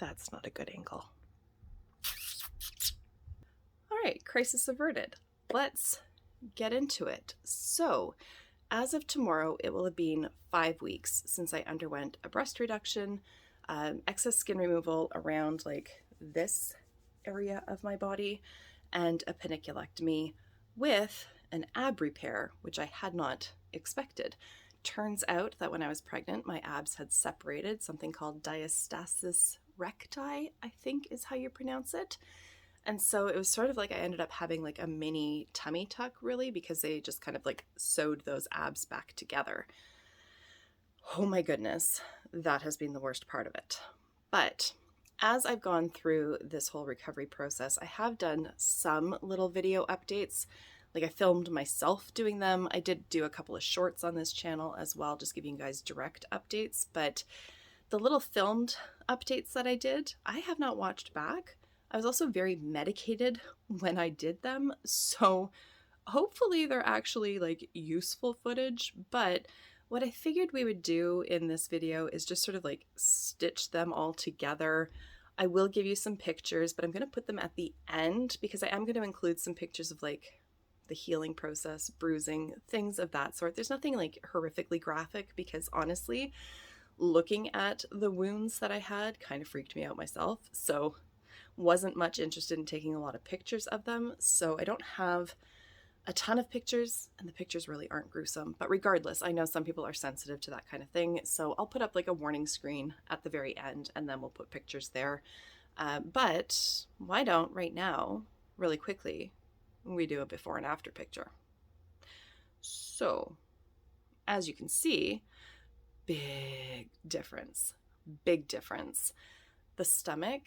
That's not a good angle. All right, crisis averted. Let's get into it. So, as of tomorrow, it will have been 5 weeks since I underwent a breast reduction, excess skin removal around like this area of my body, and a panniculectomy with an ab repair, which I had not expected. Turns out that when I was pregnant, my abs had separated, something called diastasis recti, I think is how you pronounce it. And so it was sort of like I ended up having like a mini tummy tuck, really, because they just kind of like sewed those abs back together. Oh my goodness, that has been the worst part of it. But as I've gone through this whole recovery process, I have done some little video updates. Like I filmed myself doing them. I did do a couple of shorts on this channel as well, just giving you guys direct updates. But the little filmed updates that I did, I have not watched back. I was also very medicated when I did them, so hopefully they're actually like useful footage. But what I figured we would do in this video is just sort of like stitch them all together. I will give you some pictures, but I'm going to put them at the end because I am going to include some pictures of like the healing process, bruising, things of that sort. There's nothing like horrifically graphic because honestly, looking at the wounds that I had kind of freaked me out myself. So wasn't much interested in taking a lot of pictures of them, so I don't have a ton of pictures, and the pictures really aren't gruesome. But regardless, I know some people are sensitive to that kind of thing, so I'll put up like a warning screen at the very end, and then we'll put pictures there. But why don't right now, really quickly, we do a before and after picture. So, as you can see, big difference. Big difference. The stomach,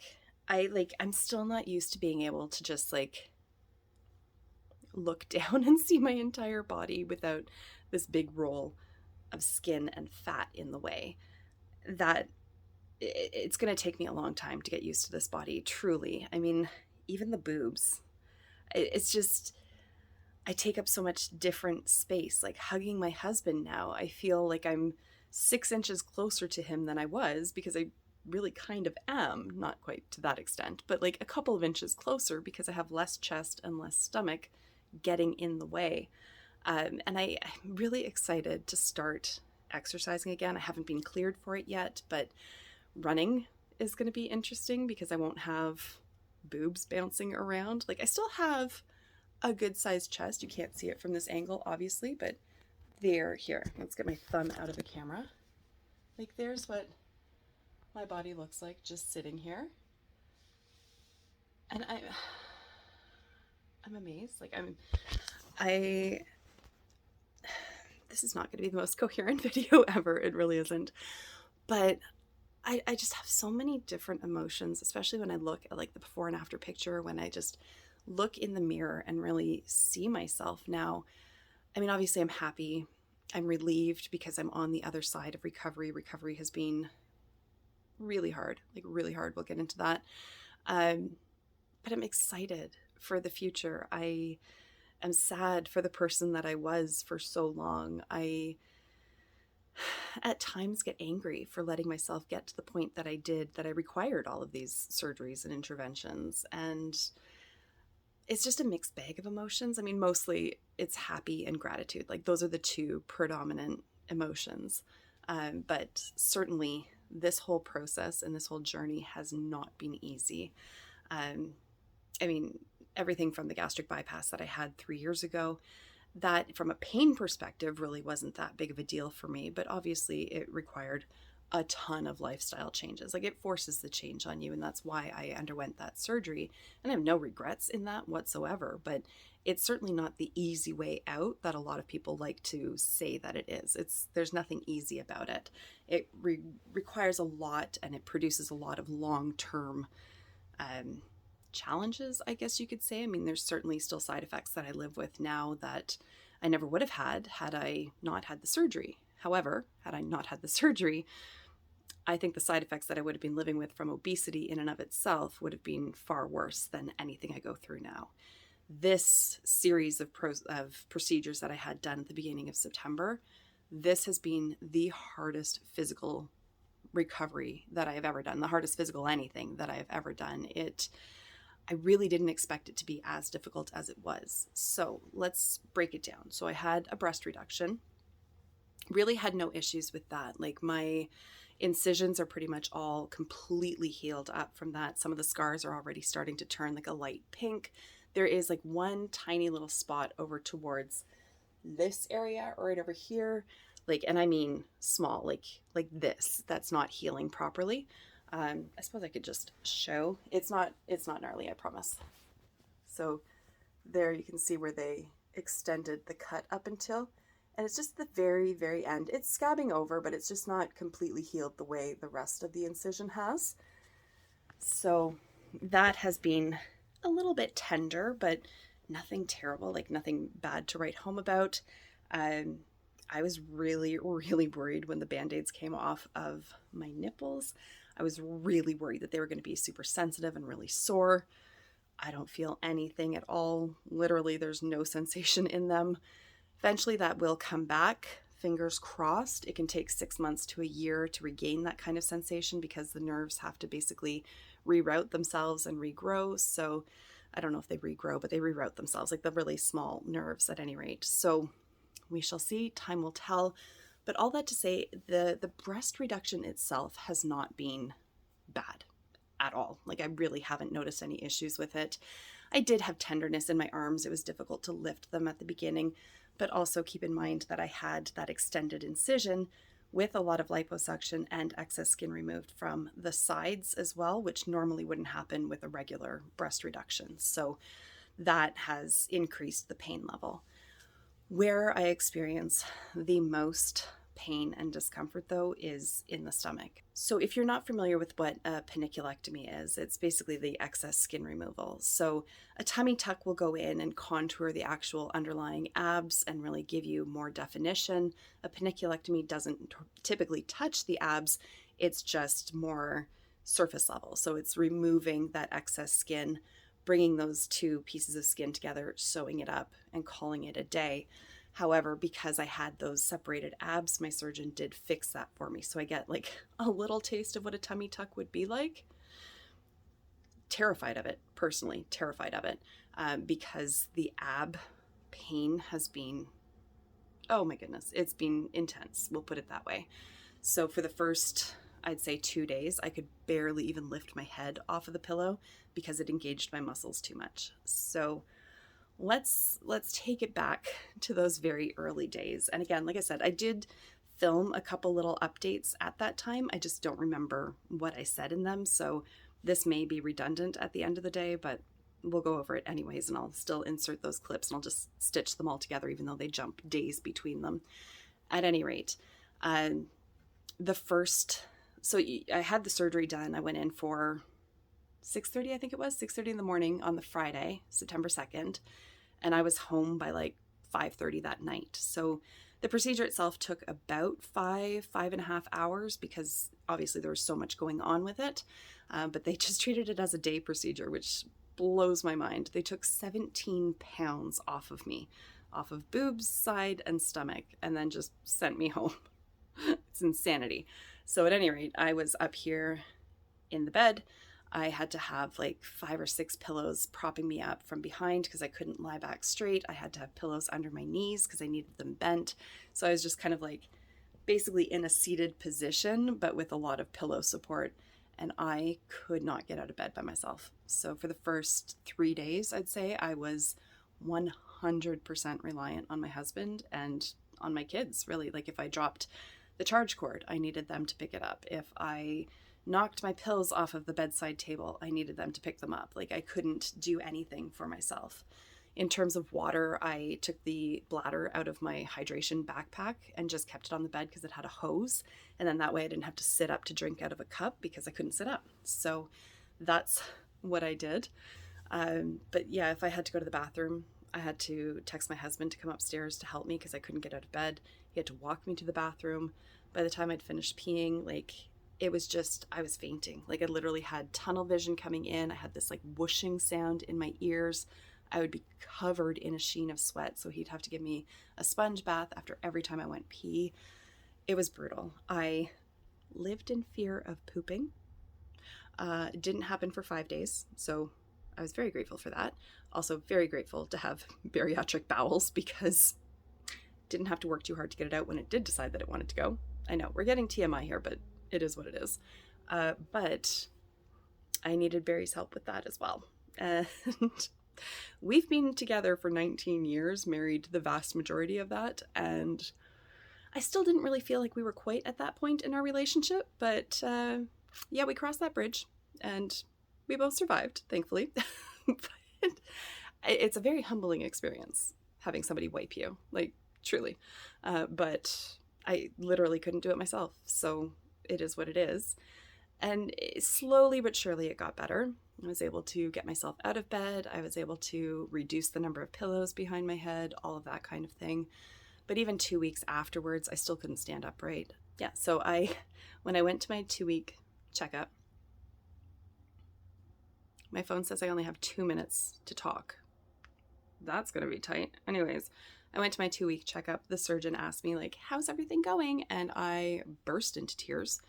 I'm still not used to being able to just like look down and see my entire body without this big roll of skin and fat in the way. That it's going to take me a long time to get used to this body, truly. I mean, even the boobs, it's just, I take up so much different space. Like hugging my husband now, I feel like I'm 6 inches closer to him than I was because I really kind of am, not quite to that extent, but like a couple of inches closer because I have less chest and less stomach getting in the way. And I'm really excited to start exercising again. I haven't been cleared for it yet, but running is going to be interesting because I won't have boobs bouncing around. Like I still have a good sized chest. You can't see it from this angle, obviously, but here, let's get my thumb out of the camera. Like there's what my body looks like just sitting here. And I'm amazed. Like this is not going to be the most coherent video ever. It really isn't. But I just have so many different emotions, especially when I look at like the before and after picture, when I just look in the mirror and really see myself now. I mean, obviously I'm happy. I'm relieved because I'm on the other side of recovery. Recovery has been really hard, like really hard. We'll get into that. But I'm excited for the future. I am sad for the person that I was for so long. I at times get angry for letting myself get to the point that I did, that I required all of these surgeries and interventions. And it's just a mixed bag of emotions. I mean, mostly it's happy and gratitude. Like those are the two predominant emotions. But certainly this whole process and this whole journey has not been easy. I mean, everything from the gastric bypass that I had 3 years ago, that from a pain perspective really wasn't that big of a deal for me, but obviously it required a ton of lifestyle changes. Like it forces the change on you, and that's why I underwent that surgery. And I have no regrets in that whatsoever, but it's certainly not the easy way out that a lot of people like to say that it is. There's nothing easy about it. It requires a lot, and it produces a lot of long-term challenges, I guess you could say. I mean, there's certainly still side effects that I live with now that I never would have had I not had the surgery. However, had I not had the surgery, I think the side effects that I would have been living with from obesity in and of itself would have been far worse than anything I go through now. This series of procedures that I had done at the beginning of September, this has been the hardest physical recovery that I have ever done, the hardest physical anything that I have ever done. I really didn't expect it to be as difficult as it was. So let's break it down. So I had a breast reduction, really had no issues with that. Like my incisions are pretty much all completely healed up from that. Some of the scars are already starting to turn like a light pink. There is like one tiny little spot over towards this area right over here, like, and I mean small, like this, that's not healing properly. I suppose I could just show. It's not gnarly, I promise. So there you can see where they extended the cut up until, and it's just the very, very end. It's scabbing over, but it's just not completely healed the way the rest of the incision has. So that has been a little bit tender, but nothing terrible, like nothing bad to write home about. I was really, really worried when the Band-Aids came off of my nipples. I was really worried that they were going to be super sensitive and really sore. I don't feel anything at all. Literally, there's no sensation in them. Eventually that will come back. Fingers crossed. It can take 6 months to a year to regain that kind of sensation because the nerves have to basically reroute themselves and regrow. So I don't know if they regrow, but they reroute themselves, like the really small nerves at any rate. So we shall see. Time will tell. But all that to say, the breast reduction itself has not been bad at all. Like I really haven't noticed any issues with it. I did have tenderness in my arms. It was difficult to lift them at the beginning, but also keep in mind that I had that extended incision with a lot of liposuction and excess skin removed from the sides as well, which normally wouldn't happen with a regular breast reduction. So that has increased the pain level. Where I experience the most pain and discomfort, though, is in the stomach. So if you're not familiar with what a panniculectomy is, it's basically the excess skin removal. So a tummy tuck will go in and contour the actual underlying abs and really give you more definition. A panniculectomy doesn't typically touch the abs, it's just more surface level. So it's removing that excess skin, bringing those two pieces of skin together, sewing it up, and calling it a day. However, because I had those separated abs, my surgeon did fix that for me. So I get like a little taste of what a tummy tuck would be like. Terrified of it, personally, terrified of it, because the ab pain has been, oh my goodness, it's been intense. We'll put it that way. So for the first, I'd say 2 days, I could barely even lift my head off of the pillow because it engaged my muscles too much. So let's take it back to those very early days. And again, like I said, I did film a couple little updates at that time. I just don't remember what I said in them. So this may be redundant at the end of the day, but we'll go over it anyways, and I'll still insert those clips and I'll just stitch them all together, even though they jump days between them. At any rate, I had the surgery done. I went in for 6:30, I think it was 6:30 in the morning on the Friday, September 2nd. And I was home by like 5:30 that night. So the procedure itself took about 5.5 hours because obviously there was so much going on with it. But they just treated it as a day procedure, which blows my mind. They took 17 pounds off of me, off of boobs, side, and stomach, and then just sent me home. It's insanity. So at any rate, I was up here in the bed. I had to have like 5 or 6 pillows propping me up from behind because I couldn't lie back straight. I had to have pillows under my knees because I needed them bent. So I was just kind of like basically in a seated position, but with a lot of pillow support. And I could not get out of bed by myself. So for the first 3 days, I'd say I was 100% reliant on my husband and on my kids, really. Like if I dropped the charge cord, I needed them to pick it up. If I knocked my pills off of the bedside table, I needed them to pick them up. Like I couldn't do anything for myself. In terms of water, I took the bladder out of my hydration backpack and just kept it on the bed because it had a hose. And then that way I didn't have to sit up to drink out of a cup because I couldn't sit up. So that's what I did. But yeah, if I had to go to the bathroom, I had to text my husband to come upstairs to help me because I couldn't get out of bed. He had to walk me to the bathroom. By the time I'd finished peeing, like it was just, I was fainting. Like I literally had tunnel vision coming in. I had this like whooshing sound in my ears. I would be covered in a sheen of sweat. So he'd have to give me a sponge bath after every time I went pee. It was brutal. I lived in fear of pooping. It didn't happen for 5 days, so I was very grateful for that. Also very grateful to have bariatric bowels because didn't have to work too hard to get it out when it did decide that it wanted to go. I know, we're getting TMI here, but it is what it is. But I needed Barry's help with that as well. And we've been together for 19 years, married the vast majority of that, and I still didn't really feel like we were quite at that point in our relationship, but yeah, we crossed that bridge, and we both survived, thankfully. But it's a very humbling experience, having somebody wipe you, like, truly. But I literally couldn't do it myself, so it is what it is. And slowly but surely it got better. I was able to get myself out of bed. I was able to reduce the number of pillows behind my head, all of that kind of thing. But even 2 weeks afterwards, I still couldn't stand upright. Yeah, so when I went to my 2-week checkup, my phone says I only have 2 minutes to talk. That's going to be tight. Anyways, I went to my 2-week checkup. The surgeon asked me, like, how's everything going? And I burst into tears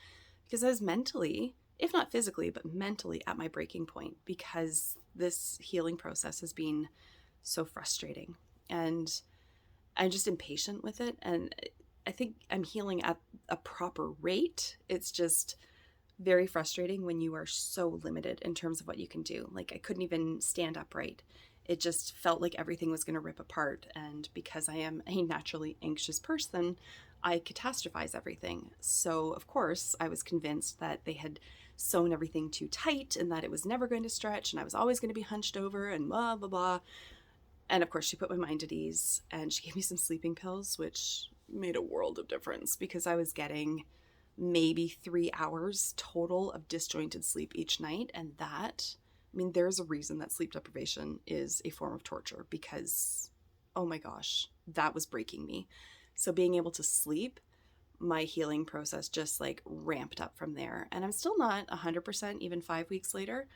because I was mentally, if not physically, but mentally at my breaking point because this healing process has been so frustrating. And I'm just impatient with it. And I think I'm healing at a proper rate. It's just very frustrating when you are so limited in terms of what you can do. Like, I couldn't even stand upright. It just felt like everything was going to rip apart. And because I am a naturally anxious person, I catastrophize everything. So, of course, I was convinced that they had sewn everything too tight and that it was never going to stretch and I was always going to be hunched over and blah, blah, blah. And of course, she put my mind at ease and she gave me some sleeping pills, which made a world of difference because I was getting maybe 3 hours total of disjointed sleep each night. And that, I mean, there's a reason that sleep deprivation is a form of torture because, oh my gosh, that was breaking me. So being able to sleep, my healing process just like ramped up from there. And I'm still not 100% even 5 weeks later,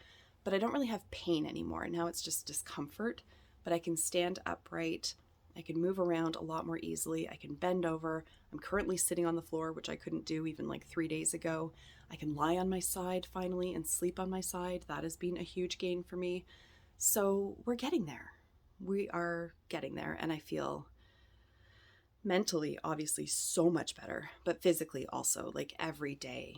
but I don't really have pain anymore. Now it's just discomfort, but I can stand upright. I can move around a lot more easily. I can bend over. I'm currently sitting on the floor, which I couldn't do even like 3 days ago. I can lie on my side finally and sleep on my side. That has been a huge gain for me. So we're getting there. We are getting there. And I feel mentally, obviously, so much better, but physically also, like every day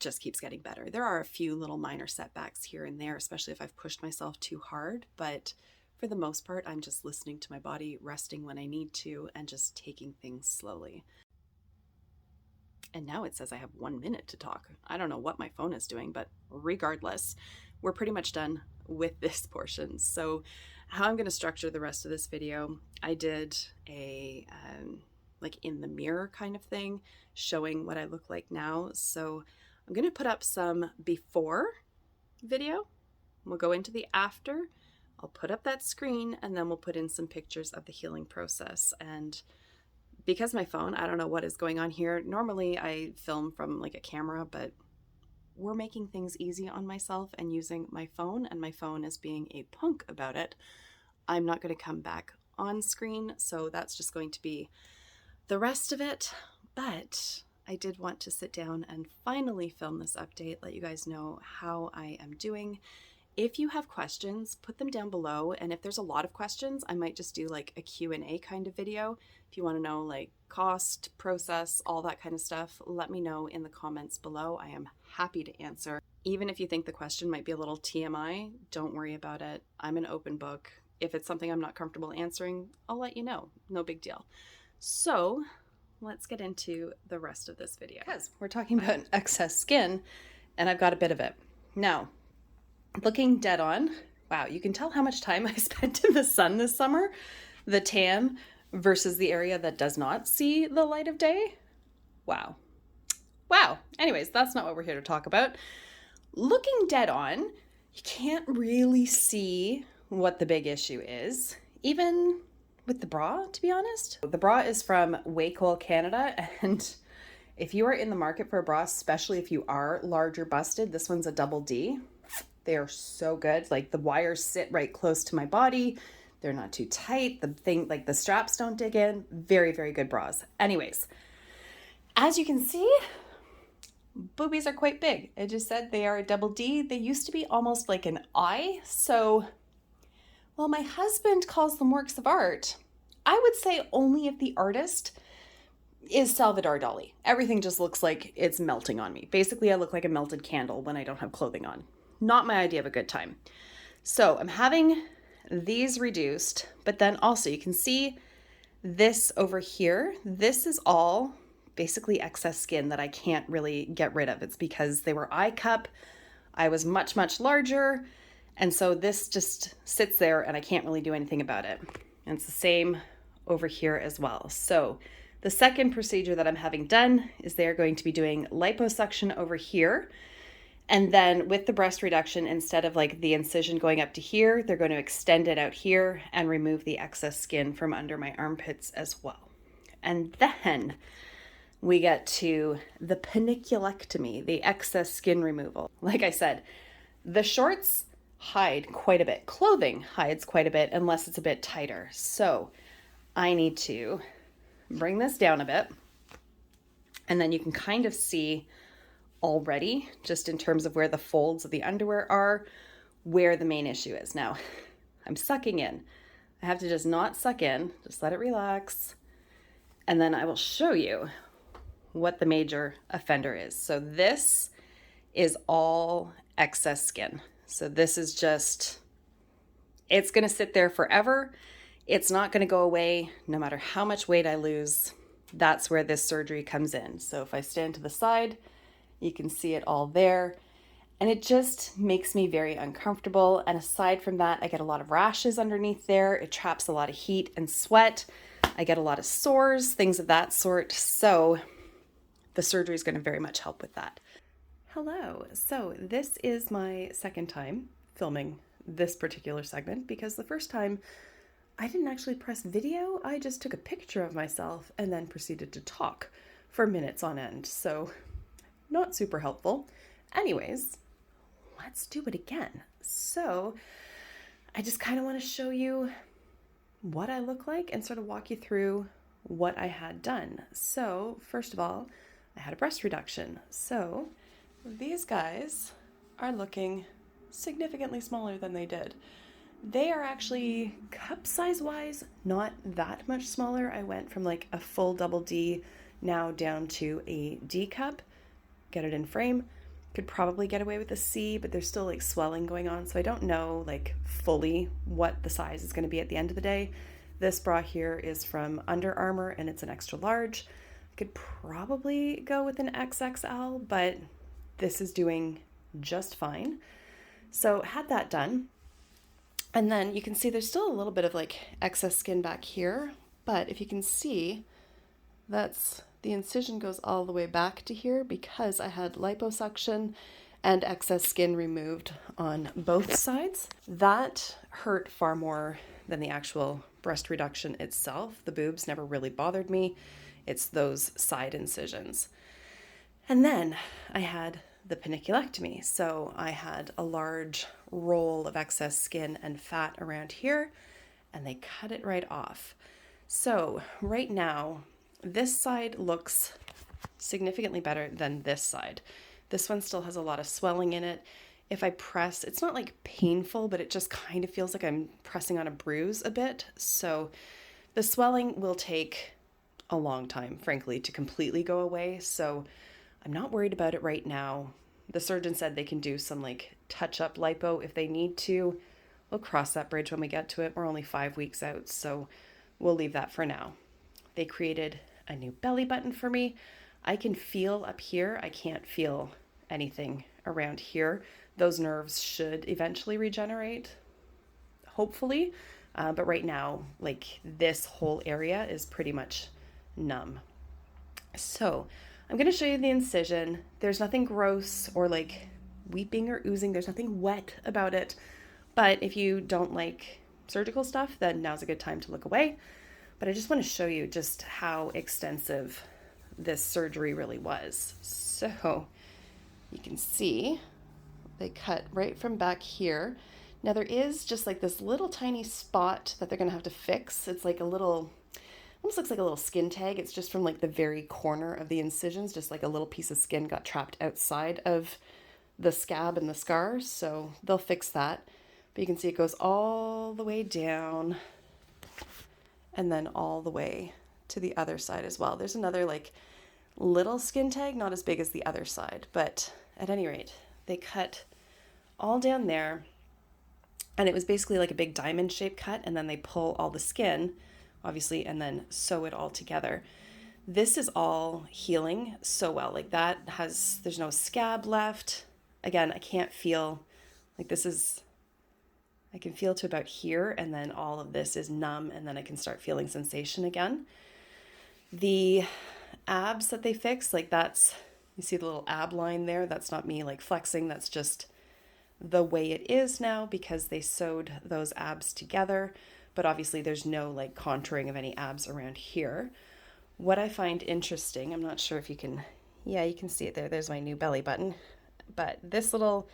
just keeps getting better. There are a few little minor setbacks here and there, especially if I've pushed myself too hard, but for the most part, I'm just listening to my body, resting when I need to, and just taking things slowly. And now it says I have 1 minute to talk. I don't know what my phone is doing, but regardless, we're pretty much done with this portion. So how I'm going to structure the rest of this video, I did a like in the mirror kind of thing, showing what I look like now. So I'm going to put up some before video. We'll go into the after. I'll put up that screen and then we'll put in some pictures of the healing process. And because my phone, I don't know what is going on here. Normally I film from like a camera, but we're making things easy on myself and using my phone, and my phone is being a punk about it. I'm not going to come back on screen, so that's just going to be the rest of it. But I did want to sit down and finally film this update, let you guys know how I am doing. If you have questions, put them down below. And if there's a lot of questions, I might just do like a Q&A kind of video. If you want to know like cost, process, all that kind of stuff, let me know in the comments below. I am happy to answer. Even if you think the question might be a little TMI, don't worry about it. I'm an open book. If it's something I'm not comfortable answering, I'll let you know. No big deal. So let's get into the rest of this video. Because we're talking about excess skin, and I've got a bit of it. Now, looking dead on, wow, you can tell how much time I spent in the sun this summer, the tan versus the area that does not see the light of day. Wow. Wow. Anyways, that's not what we're here to talk about. Looking dead on, you can't really see what the big issue is, even with the bra, to be honest. The bra is from Waycole, Canada, and if you are in the market for a bra, especially if you are large or busted, this one's a double D. They are so good. Like the wires sit right close to my body. They're not too tight. The thing, like the straps don't dig in. Very, very good bras. Anyways, as you can see, boobies are quite big. It just said they are a double D. They used to be almost like an I. So, while my husband calls them works of art, I would say only if the artist is Salvador Dali. Everything just looks like it's melting on me. Basically, I look like a melted candle when I don't have clothing on. Not my idea of a good time. So I'm having these reduced, but then also you can see this over here. This is all basically excess skin that I can't really get rid of. It's because they were I cup. I was much, much larger. And so this just sits there and I can't really do anything about it. And it's the same over here as well. So the second procedure that I'm having done is they are going to be doing liposuction over here. And then with the breast reduction, instead of like the incision going up to here, they're going to extend it out here and remove the excess skin from under my armpits as well. And then we get to the panniculectomy, the excess skin removal. Like I said, the shorts hide quite a bit. Clothing hides quite a bit unless it's a bit tighter. So I need to bring this down a bit. And then you can kind of see already, just in terms of where the folds of the underwear are, where the main issue is. Now, I'm sucking in. I have to just not suck in, just let it relax. And then I will show you what the major offender is. So this is all excess skin. So this is just, it's going to sit there forever. It's not going to go away no matter how much weight I lose. That's where this surgery comes in. So if I stand to the side, you can see it all there. And it just makes me very uncomfortable. And aside from that, I get a lot of rashes underneath there. It traps a lot of heat and sweat. I get a lot of sores, things of that sort. So the surgery is going to very much help with that. Hello. So this is my second time filming this particular segment because the first time I didn't actually press video. I just took a picture of myself and then proceeded to talk for minutes on end. So not super helpful. Anyways, let's do it again. So I just kind of want to show you what I look like and sort of walk you through what I had done. So first of all, I had a breast reduction. So these guys are looking significantly smaller than they did. They are actually cup size wise, not that much smaller. I went from like a full double D now down to a D cup. Get it in frame. Could probably get away with a C, but there's still like swelling going on. So I don't know like fully what the size is going to be at the end of the day. This bra here is from Under Armour and it's an extra large. I could probably go with an XXL, but this is doing just fine. So had that done. And then you can see there's still a little bit of like excess skin back here, but if you can see, that's the incision goes all the way back to here because I had liposuction and excess skin removed on both sides. That hurt far more than the actual breast reduction itself. The boobs never really bothered me. It's those side incisions. And then I had the panniculectomy. So I had a large roll of excess skin and fat around here, and they cut it right off. So right now, this side looks significantly better than this side. This one still has a lot of swelling in it. If I press, it's not like painful, but it just kind of feels like I'm pressing on a bruise a bit. So the swelling will take a long time, frankly, to completely go away. So I'm not worried about it right now. The surgeon said they can do some like touch-up lipo if they need to. We'll cross that bridge when we get to it. We're only 5 weeks out, so we'll leave that for now. They created a new belly button for me. I can feel up here. I can't feel anything around here. Those nerves should eventually regenerate, hopefully. But right now, like this whole area is pretty much numb. So I'm going to show you the incision. There's nothing gross or like weeping or oozing. There's nothing wet about it. But if you don't like surgical stuff, then now's a good time to look away. But I just want to show you just how extensive this surgery really was. So you can see they cut right from back here. Now there is just like this little tiny spot that they're going to have to fix. It's like a little, almost looks like a little skin tag. It's just from like the very corner of the incisions, just like a little piece of skin got trapped outside of the scab and the scar. So they'll fix that. But you can see it goes all the way down and then all the way to the other side as well. There's another like little skin tag, not as big as the other side, but at any rate, they cut all down there, and it was basically like a big diamond shaped cut, and then they pull all the skin, obviously, and then sew it all together. This is all healing so well. Like that has, there's no scab left. Again, I can't feel, like this is, I can feel to about here, and then all of this is numb, and then I can start feeling sensation again. The abs that they fix, like that's, you see the little ab line there? That's not me like flexing, that's just the way it is now because they sewed those abs together. But obviously there's no like contouring of any abs around here. What I find interesting, I'm not sure if you can, yeah, you can see it there. There's my new belly button. But this little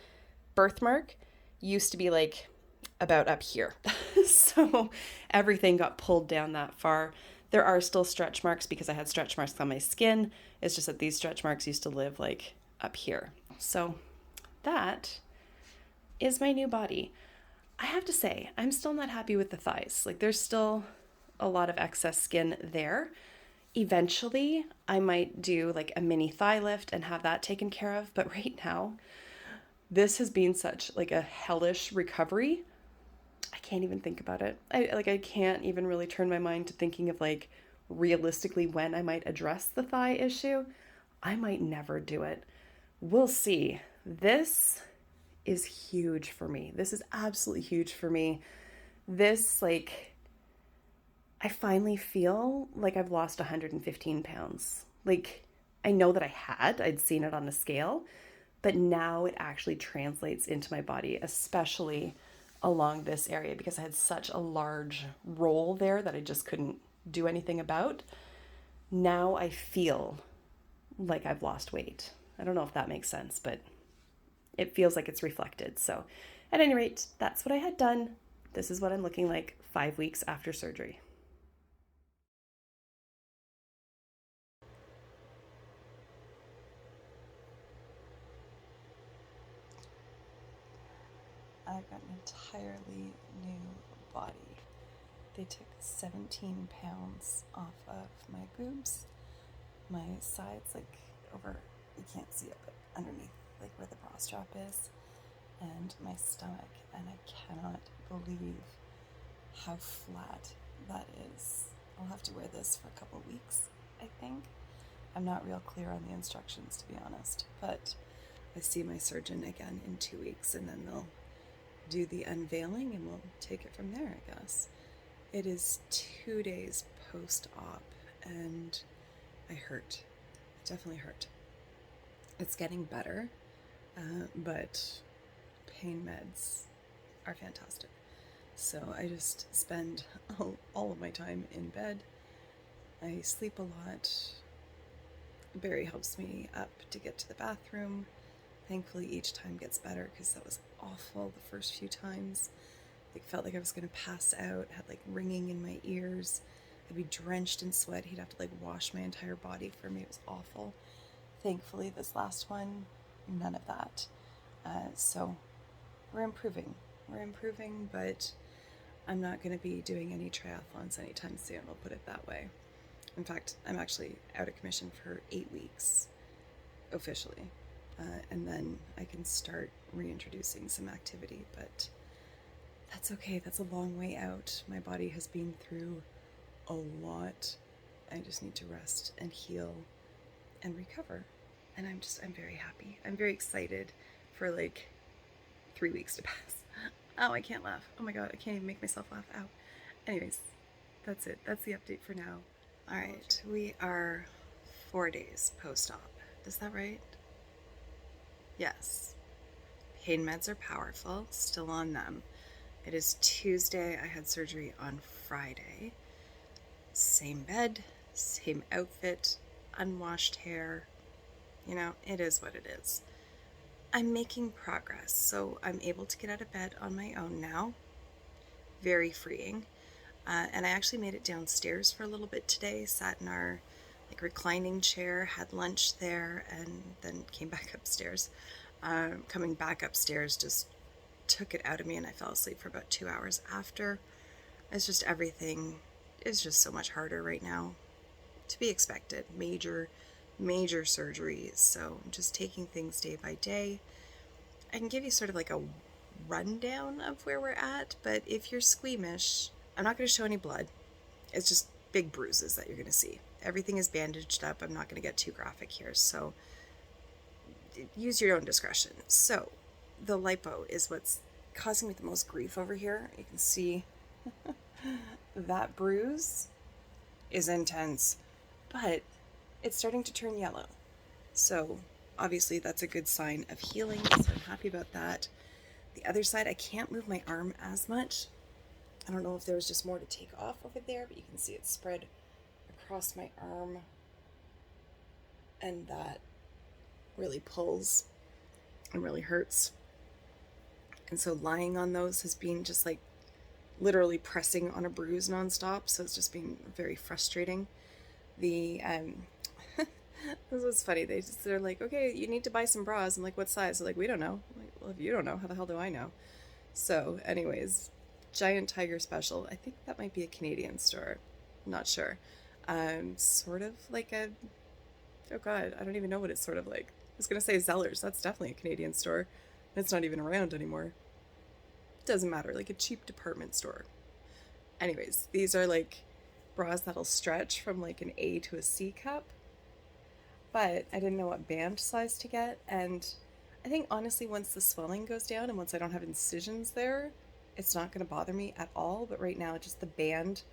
birthmark used to be like about up here. So everything got pulled down that far. There are still stretch marks because I had stretch marks on my skin. It's just that these stretch marks used to live like up here. So that is my new body. I have to say, I'm still not happy with the thighs. Like there's still a lot of excess skin there. Eventually, I might do like a mini thigh lift and have that taken care of. But right now, this has been such like a hellish recovery. I can't even think about it. I can't even really turn my mind to thinking of like realistically when I might address the thigh issue. I might never do it. We'll see. This is huge for me. This is absolutely huge for me. This, like, I finally feel like I've lost 115 pounds. Like, I know that I'd seen it on a scale, but now it actually translates into my body, especially along this area because I had such a large roll there that I just couldn't do anything about. Now I feel like I've lost weight. I don't know if that makes sense, but it feels like it's reflected. So at any rate, that's what I had done. This is what I'm looking like 5 weeks after surgery. I've got an entirely new body. They took 17 pounds off of my boobs, my sides, like over, you can't see it, but underneath, like where the bra strap is, and my stomach, and I cannot believe how flat that is. I'll have to wear this for a couple weeks, I think. I'm not real clear on the instructions, to be honest, but I see my surgeon again in 2 weeks, and then they'll do the unveiling and we'll take it from there, I guess. It is 2 days post-op and I hurt. It definitely hurt. It's getting better, but pain meds are fantastic. So I just spend all of my time in bed. I sleep a lot. Barry helps me up to get to the bathroom. Thankfully, each time gets better because that was awful the first few times. It felt like I was going to pass out, had like ringing in my ears. I'd be drenched in sweat. He'd have to like wash my entire body for me. It was awful. Thankfully, this last one, none of that. So we're improving. We're improving, but I'm not going to be doing any triathlons anytime soon. I'll put it that way. In fact, I'm actually out of commission for 8 weeks, officially. And then I can start reintroducing some activity, but that's okay. That's a long way out. My body has been through a lot. I just need to rest and heal and recover. And I'm very happy. I'm very excited for like 3 weeks to pass. Oh, I can't laugh. Oh my God, I can't even make myself laugh. Ow. Anyways, that's it. That's the update for now. All right, we are 4 days post-op. Is that right? Yes. Pain meds are powerful, still on them. It is Tuesday. I had surgery on Friday. Same bed, same outfit, unwashed hair. You know, it is what it is. I'm making progress, so I'm able to get out of bed on my own now. Very freeing. And I actually made it downstairs for a little bit today, sat in our reclining chair, had lunch there, and then came back upstairs. Coming back upstairs just took it out of me, and I fell asleep for about 2 hours after. It's just everything is just so much harder right now. To be expected. Major surgeries. So I'm just taking things day by day. I can give you sort of like a rundown of where we're at, but if you're squeamish, I'm not going to show any blood. It's just big bruises that you're going to see. Everything is bandaged up. I'm not going to get too graphic here, so use your own discretion. So the lipo is what's causing me the most grief over here. You can see that bruise is intense, but it's starting to turn yellow. So obviously that's a good sign of healing, so I'm happy about that. The other side, I can't move my arm as much. I don't know if there was just more to take off over there, but you can see it spread across my arm, and that really pulls and really hurts. And so lying on those has been just like literally pressing on a bruise nonstop, so it's just been very frustrating. The this was funny. They're like, okay, you need to buy some bras. I'm like, what size? They're like, we don't know. I'm like, well, if you don't know, how the hell do I know? So anyways, Giant Tiger Special. I think that might be a Canadian store. I'm not sure. Sort of like a, oh God, I don't even know what it's sort of like. I was going to say Zellers. That's definitely a Canadian store. It's not even around anymore. Doesn't matter, like a cheap department store. Anyways, these are like bras that'll stretch from like an A to a C cup. But I didn't know what band size to get, and I think honestly once the swelling goes down and once I don't have incisions there, it's not going to bother me at all. But right now just the band,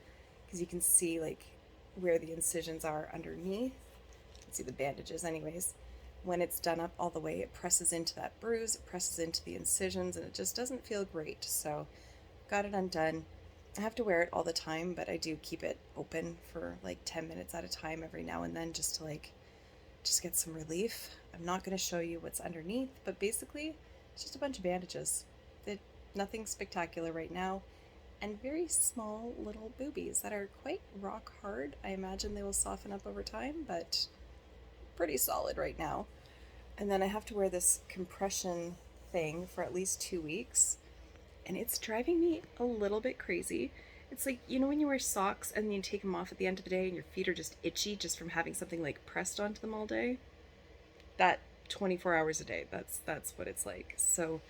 because you can see like where the incisions are underneath. You can see the bandages anyways. When it's done up all the way, it presses into that bruise, it presses into the incisions, and it just doesn't feel great. So got it undone. I have to wear it all the time, but I do keep it open for like 10 minutes at a time every now and then just to just get some relief. I'm not going to show you what's underneath, but basically it's just a bunch of bandages. Nothing spectacular right now, and very small little boobies that are quite rock hard. I imagine they will soften up over time, but pretty solid right now. And then I have to wear this compression thing for at least 2 weeks, and it's driving me a little bit crazy. It's like, you know, when you wear socks and then you take them off at the end of the day and your feet are just itchy just from having something like pressed onto them all day? That 24 hours a day, that's what it's like. So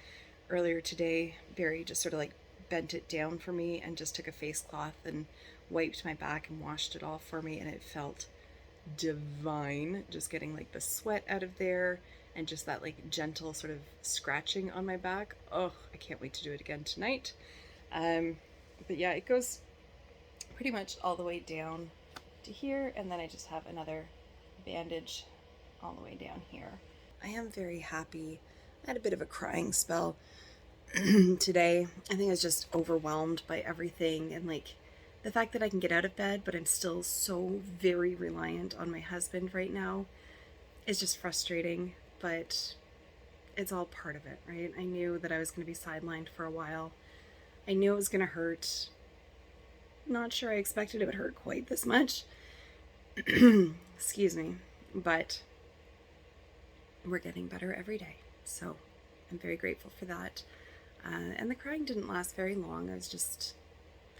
earlier today, Barry just sort of like bent it down for me and just took a face cloth and wiped my back and washed it off for me, and it felt divine, just getting like the sweat out of there and just that like gentle sort of scratching on my back. Oh, I can't wait to do it again tonight. But yeah, it goes pretty much all the way down to here, and then I just have another bandage all the way down here. I am very happy. I had a bit of a crying spell today. I think I was just overwhelmed by everything, and like the fact that I can get out of bed, but I'm still so very reliant on my husband right now is just frustrating, but it's all part of it, right? I knew that I was going to be sidelined for a while. I knew it was going to hurt. Not sure I expected it would hurt quite this much. Excuse me. But we're getting better every day. So I'm very grateful for that. And the crying didn't last very long. I was just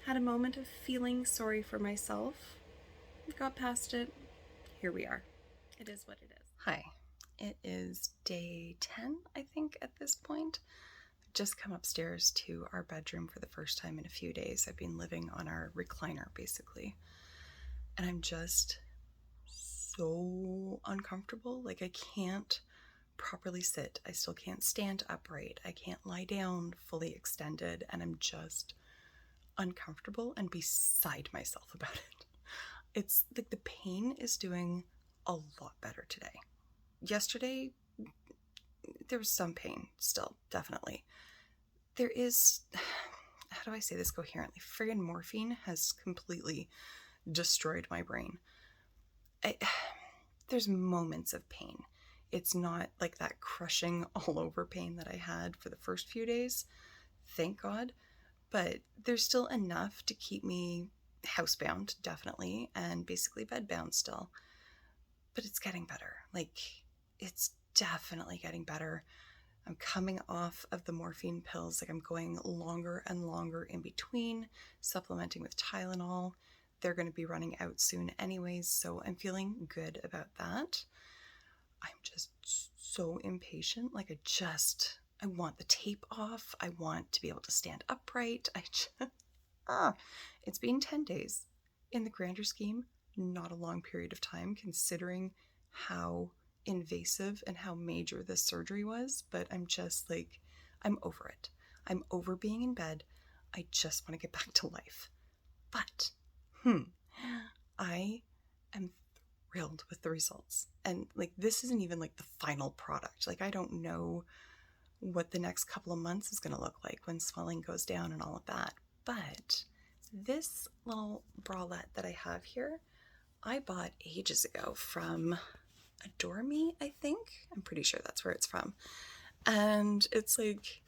had a moment of feeling sorry for myself. Got past it. Here we are. It is what it is. Hi. It is day 10, I think, at this point. Just come upstairs to our bedroom for the first time in a few days. I've been living on our recliner, basically. And I'm just so uncomfortable. Like, I can't properly sit. I still can't stand upright. I can't lie down fully extended. And I'm just uncomfortable and beside myself about it. It's like the pain is doing a lot better today. Yesterday, there was some pain still, definitely. There is, how do I say this coherently? Friggin' morphine has completely destroyed my brain. There's moments of pain. It's not like that crushing all over pain that I had for the first few days, thank God. but there's still enough to keep me housebound, definitely, and basically bedbound still. But it's getting better. Like, it's definitely getting better. I'm coming off of the morphine pills. Like, I'm going longer and longer in between, supplementing with Tylenol. They're going to be running out soon anyways, so I'm feeling good about that. I'm just so impatient. Like, I want the tape off. I want to be able to stand upright. It's been 10 days. In the grander scheme, not a long period of time considering how invasive and how major this surgery was, but I'm just like, I'm over it. I'm over being in bed. I just want to get back to life. But, I am thrilled with the results. And like, this isn't even like the final product. Like, I don't know what the next couple of months is going to look like when swelling goes down and all of that. But this little bralette that I have here, I bought ages ago from Adore Me, I think. I'm pretty sure that's where it's from. And it's like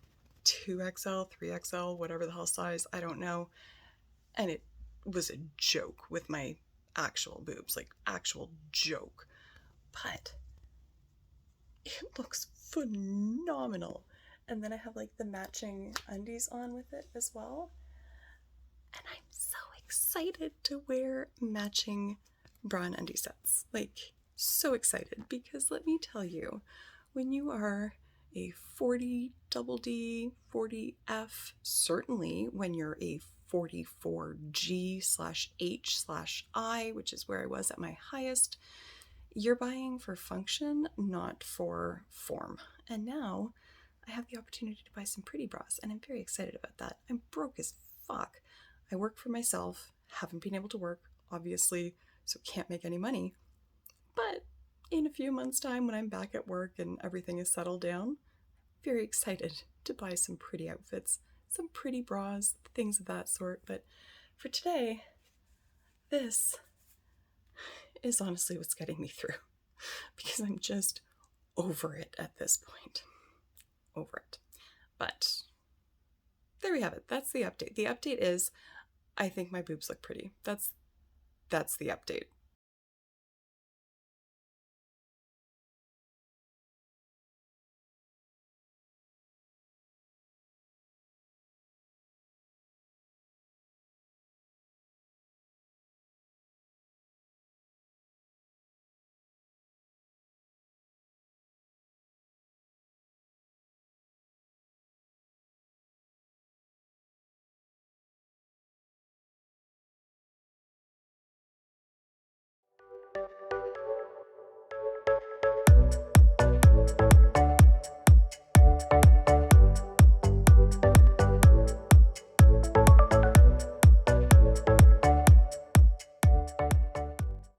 2XL, 3XL, whatever the hell size, I don't know. And it was a joke with my actual boobs, like actual joke. But it looks phenomenal. And then I have like the matching undies on with it as well. And I'm so excited to wear matching bra and undie sets. Like, so excited, because let me tell you, when you are a 40 double D, 40F, certainly when you're a 44G/H/I, which is where I was at my highest, you're buying for function, not for form. And now I have the opportunity to buy some pretty bras, and I'm very excited about that. I'm broke as fuck. I work for myself, haven't been able to work, obviously, so can't make any money. But in a few months' time, when I'm back at work and everything is settled down, very excited to buy some pretty outfits, some pretty bras, things of that sort. But for today, this is honestly what's getting me through, because I'm just over it at this point. Over it. But there we have it. That's the update. The update is, I think my boobs look pretty. That's the update.